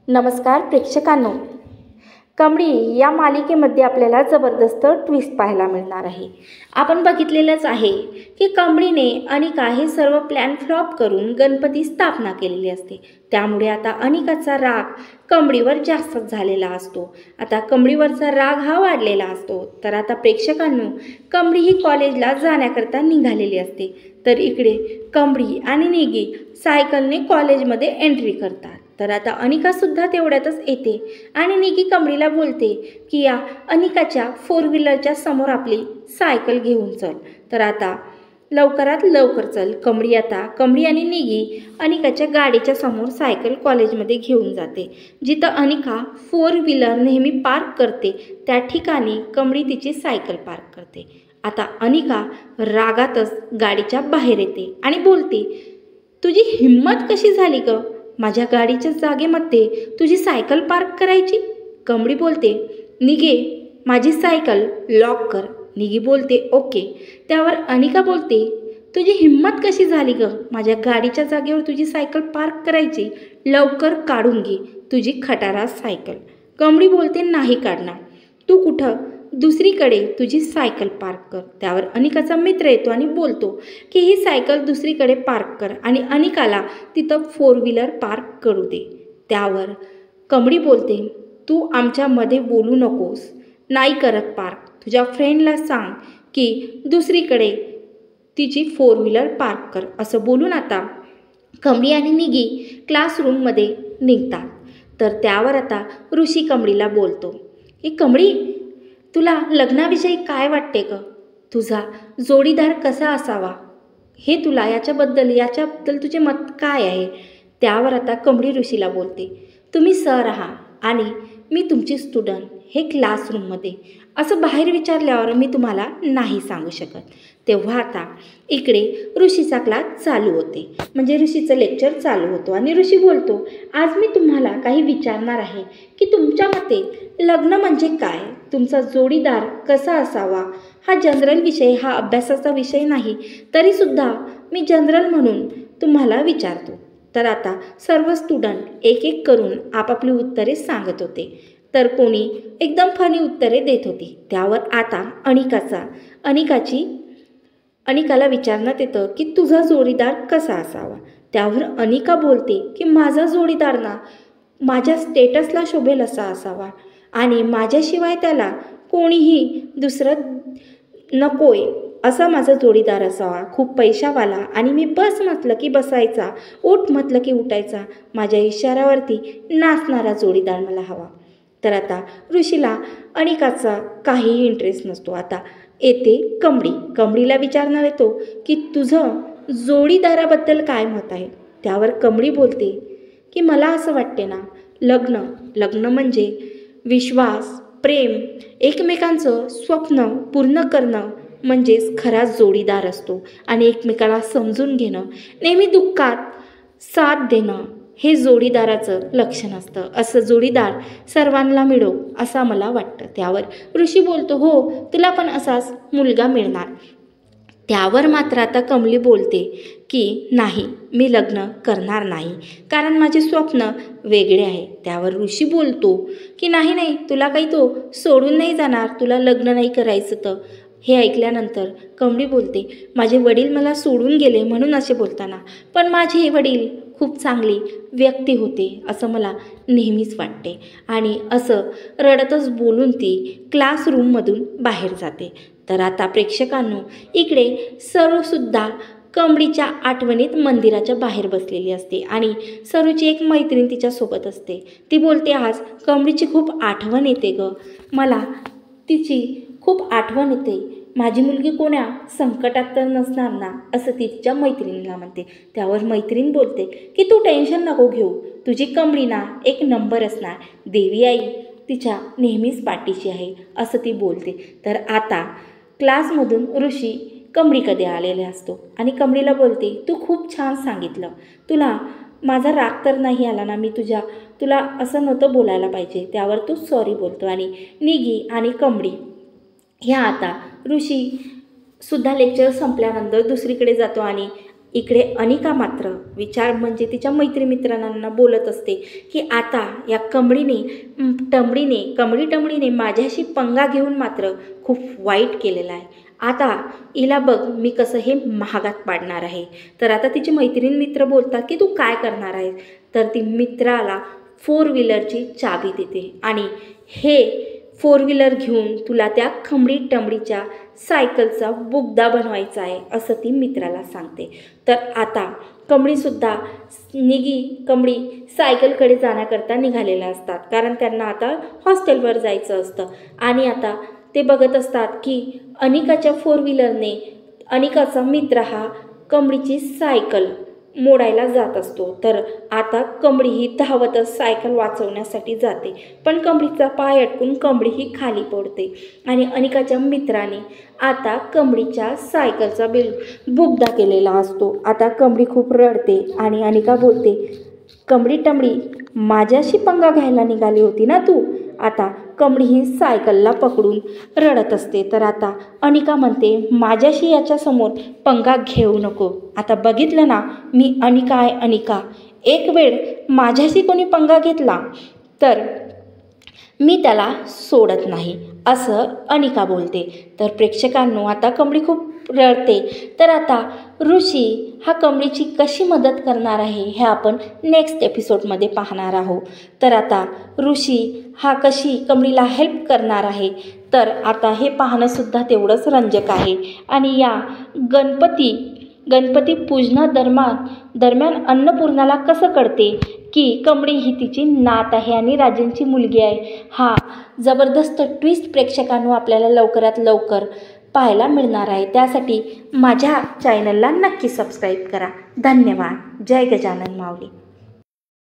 नमस्कार प्रेक्षकांनो, कमळी या मालिकेमध्ये आपल्याला जबरदस्त ट्विस्ट पाहायला मिळणार आहे। आपण बघितलेलंच आहे की कमळीने अनिका हे सर्व प्लॅन फ्लॉप करून गणपती स्थापना केलेली असते। त्यामुळे आता अनिकाचा राग कमळीवर जास्त झालेला असतो। आता कमळीवरचा राग हा वाढलेला असतो। तर आता प्रेक्षकांनो, कमळी ही कॉलेजला जाण्याकरता निघालेली असते। तर इकडे कमळी आणि निगी सायकलने कॉलेजमध्ये एंट्री करतात। तर आता अनिका सुद्धा तेवढ्यातच येते आणि निगी कमळीला बोलते की या अनिकाच्या 4 व्हीलरच्या समोर आपली सायकल घेऊन चल। तर आता लवकरात लवकर चल। कमळी आणि निगी अनिकाच्या गाडीच्या समोर सायकल कॉलेजमध्ये घेऊन जाते। जिथं अनिका 4 व्हीलर नेहमी पार्क करते त्या ठिकाणी कमळी तिची सायकल पार्क करते। आता अनिका रागातच गाडीच्या बाहेर येते आणि बोलते, तुझी हिम्मत कशी झाली ग माझ्या गाडीच्या जागेमध्ये तुझी सायकल पार्क करायची? कमळी बोलते, निगे माझी सायकल लॉक कर। निगी बोलते ओके। त्यावर अनिका बोलते, तुझी हिम्मत कशी झाली ग माझ्या गाडीच्या जागेवर तुझी सायकल पार्क करायची? लवकर काढून घे तुझी खटारा सायकल। कमळी बोलते, नाही काढणार, तू कुठं दुसरीकडे तुझी सायकल पार्क कर। त्यावर अनिकाचा मित्र येतो आणि बोलतो की ही सायकल दुसरीकडे पार्क कर आणि अनिकाला तिथं 4 व्हीलर पार्क करू दे। त्यावर कमळी बोलते, तू आमच्यामध्ये बोलू नकोस, नाही करत पार्क। तुझ्या फ्रेंडला सांग की दुसरीकडे तिची 4 व्हीलर पार्क कर। असं बोलून आता कमळी आणि निगी क्लासरूममध्ये निघतात। तर त्यावर आता ऋषी कमळीला बोलतो की कमळी, तुला लग्नाविषयी काय वाटते ग? तुझा जोडीदार कसा असावा हे तुला याच्याबद्दल तुझे मत काय आहे? त्यावर आता कमळी ऋषीला बोलते, तुम्ही सर आहात आणि मी तुमची स्टुडंट हे क्लासरूममध्ये, असं बाहेर विचारल्यावर मी तुम्हाला नाही सांगू शकत। तेव्हा आता इकडे ऋषीचा क्लास चालू होते, म्हणजे ऋषीचं लेक्चर चालू होतो आणि ऋषी बोलतो, आज मी तुम्हाला काही विचारणार आहे की तुमच्या मते लग्न म्हणजे काय? तुमचा जोडीदार कसा असावा? हा जनरल विषय, हा अभ्यासाचा विषय नाही, तरीसुद्धा मी जनरल म्हणून तुम्हाला विचारतो। तर आता सर्व स्टुडंट एक एक करून आपापली उत्तरे सांगत होते। तर कोणी एकदम फनी उत्तरे देत होती। त्यावर आता अनिकाला विचारण्यात येतं की तुझा जोडीदार कसा असावा? त्यावर अनिका बोलते की माझा जोडीदार ना माझ्या स्टेटसला शोभेल असा असावा आणि माझ्याशिवाय त्याला कोणीही दुसरं नकोय असा माझा जोडीदार असावा। खूप पैशावाला आणि मी बस म्हटलं की बसायचा, उठ म्हटलं की उठायचा, माझ्या इशाऱ्यावरती नाचणारा जोडीदार मला हवा। तर आता ऋषीला अनिकाचा काहीही इंटरेस्ट नसतो। आता येते कमळीला विचारणार येतो की तुझं जोडीदाराबद्दल काय मत आहे? त्यावर कमळी बोलते की मला असं वाटते ना, लग्न म्हणजे विश्वास, प्रेम, एकमेकांचं स्वप्न पूर्ण करणं म्हणजेच खरा जोडीदार असतो आणि एकमेकाला समजून घेणं, नेहमी दुःखात साथ देणं हे जोडीदाराचं लक्षण असतं। असं जोडीदार सर्वांना मिळो असं मला वाटतं। त्यावर ऋषी बोलतो, हो, तुला पण असाच मुलगा मिळणार। त्यावर मात्र आता कमळी बोलते की नाही, मी लग्न करणार नाही, कारण माझे स्वप्न वेगळे आहे। त्यावर ऋषी बोलतो की नाही, तुला काही तो सोडून नाही जाणार, तुला लग्न नाही करायचं तर। हे ऐकल्यानंतर कमळी बोलते, माझे वडील मला सोडून गेले म्हणून असे बोलताना, पण माझे वडील खूप चांगली व्यक्ती होते असं मला नेहमीच वाटते। आणि असं रडतच बोलून ती क्लासरूममधून बाहेर जाते। तर आता प्रेक्षकांनो, इकडे सरूसुद्धा कमळीच्या आठवणीत मंदिराच्या बाहेर बसलेली असते आणि सरूची एक मैत्रीण तिच्यासोबत असते। ती बोलते, आज कमळीची खूप आठवण येते ग, मला तिची खूप आठवण येते, माझी मुलगी कोण्या संकटात तर नसणार ना, असं ती तिच्या मैत्रिणीला म्हणते। त्यावर मैत्रीण बोलते की तू टेन्शन नको घेऊ, तुझी कमळी ना एक नंबर असणार, देवी आई तिच्या नेहमीच पाठीशी आहे असं ती बोलते। तर आता क्लासमधून ऋषी कमळीकडे आलेला असतो आणि कमळीला बोलते, तू खूप छान सांगितलं, तुला माझा राग तर नाही आला ना, मी तुला असं नव्हतं बोलायला पाहिजे। त्यावर तू सॉरी बोलतो आणि निगी आणि कमळी ह्या आता ऋषी सुद्धा लेक्चर संपल्यानंतर दुसरीकडे जातो आणि इकडे अनिका मात्र विचार म्हणजे तिच्या मैत्रिमित्रांना बोलत असते की आता या कमळी टमळीने माझ्याशी पंगा घेऊन मात्र खूप वाईट केलेलं आहे. आता हिला बघ मी कसं हे महागात पाडणार आहे. तर आता तिचे मित्र बोलतात की तू काय करणार आहेस. तर ती मित्राला 4 व्हीलरची चाबी देते आणि हे 4 व्हीलर घेऊन तुला त्या खमडी टमडीच्या सायकलचा बोगदा बनवायचा आहे असं ती मित्राला सांगते. तर आता कमळी सायकलकडे जाण्याकरता निघालेल्या असतात, कारण त्यांना आता हॉस्टेलवर जायचं असतं. आणि आता ते बघत असतात की अनिकाच्या 4 व्हीलरने अनिकाचा मित्र हा कमळीची सायकल मोडायला जात असतो. तर आता कमळी ही धावतच सायकल वाचवण्यासाठी जाते, पण कमळीचा पाय अटकून कमळी ही खाली पडते आणि अनिकाच्या मित्राने आता कमळीच्या सायकलचा बोगदा केलेला असतो. आता कमळी खूप रडते आणि अनिका बोलते, कमळी टमळी माझ्याशी पंगा घ्यायला निघाली होती ना तू. आता कमळी ही सायकलला पकडून रडत असते. तर आता अनिका म्हणते, माझ्याशी याच्यासमोर पंगा घेऊ नको. आता बघितलं ना मी अनिका आहे अनिका. एक वेळ माझ्याशी कोणी पंगा घेतला तर मी त्याला सोडत नाही असं अनिका बोलते. तर प्रेक्षकांनो आता कमळी खूप रडते. तर आता ऋषी हा कमळीची कशी मदत करणार आहे हे आपण नेक्स्ट एपिसोडमध्ये पाहणार आहोत. तर आता ऋषी हा कशी कमळीला हेल्प करणार आहे तर आता हे पाहणंसुद्धा तेवढंच रंजक आहे. आणि या गणपती पूजनादरम्यान अन्नपूर्णाला कसं कळते की कमळी ही तिची नात आहे आणि राजांची मुलगी आहे. हा जबरदस्त ट्विस्ट प्रेक्षकांनो आपल्याला लवकरात लवकर पाहायला मिळणार आहे. त्यासाठी माझ्या चॅनलला नक्की सबस्क्राईब करा. धन्यवाद. जय गजानन माऊली.